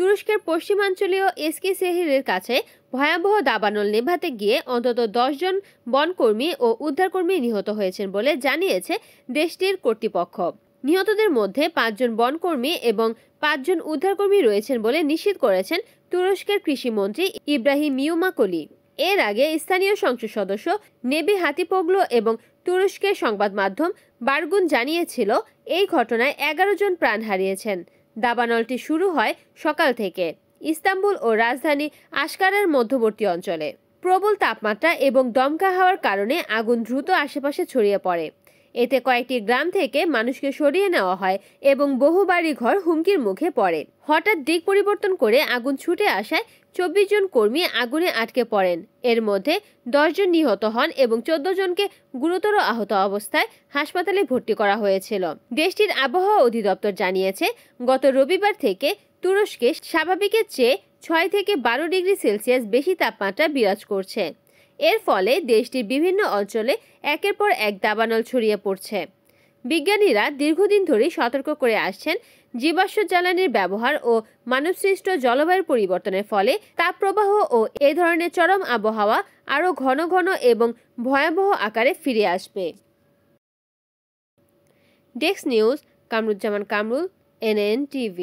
তুরস্কের পশ্চিমাঞ্চলীয় এস্কিসেহিরের কাছে ভয়াবহ দাবানল নেভাতে গিয়ে অন্তত 10 জন বনকর্মী ও উদ্ধারকর্মী নিহত হয়েছেন বলে জানিয়েছে দেশটির কর্তৃপক্ষ। নিহতদের মধ্যে 5 জন বনকর্মী এবং 5 জন উদ্ধারকর্মী রয়েছেন বলে নিশ্চিত করেছেন তুরস্কের কৃষিমন্ত্রী ইব্রাহিম ইউমাকলি। এর আগে স্থানীয় সংসদ সদস্য নেবি হাতিপোগ্লো এবং তুরস্কের সংবাদ মাধ্যম বারগুন জানিয়েছিল এই ঘটনায় 11 জন প্রাণ হারিয়েছেন। দাবানলটি শুরু হয় সকাল থেকে ইস্তাম্বুল ও রাজধানী আশকারার মধ্যবর্তী অঞ্চলে। প্রবল তাপমাত্রা এবং দমকা হাওয়ার কারণে আগুন দ্রুত আশেপাশে ছড়িয়ে পড়ে। এতে কয়েকটি গ্রাম থেকে মানুষকে সরিয়ে নেওয়া হয় এবং বহু বাড়িঘর হুমকির মুখে পড়ে। হঠাৎ দিক পরিবর্তন করে আগুন ছুটে আসায় 24 জন কর্মী আগুনে আটকে পড়েন। এর মধ্যে 10 জন নিহত হন এবং 14 জনকে গুরুতর আহত অবস্থায় হাসপাতালে ভর্তি করা হয়েছিল। দেশটির আবহাওয়া অধিদপ্তর জানিয়েছে, গত রবিবার থেকে তুরস্কে স্বাভাবিকের চেয়ে 6 থেকে 12 ডিগ্রি সেলসিয়াস বেশি তাপমাত্রা বিরাজ করছে। এর ফলে দেশটির বিভিন্ন অঞ্চলে একের পর এক দাবানল ছড়িয়ে পড়ছে। বিজ্ঞানীরা দীর্ঘদিন ধরেই সতর্ক করে আসছেন, জীবাশ্ম জ্বালানির ব্যবহার ও মানবসৃষ্ট জলবায়ু পরিবর্তনের ফলে তাপপ্রবাহ ও এ ধরনের চরম আবহাওয়া আরও ঘন ঘন এবং ভয়াবহ আকারে ফিরে আসবে। Desk news, Kamruzzaman Kamrul, NN TV।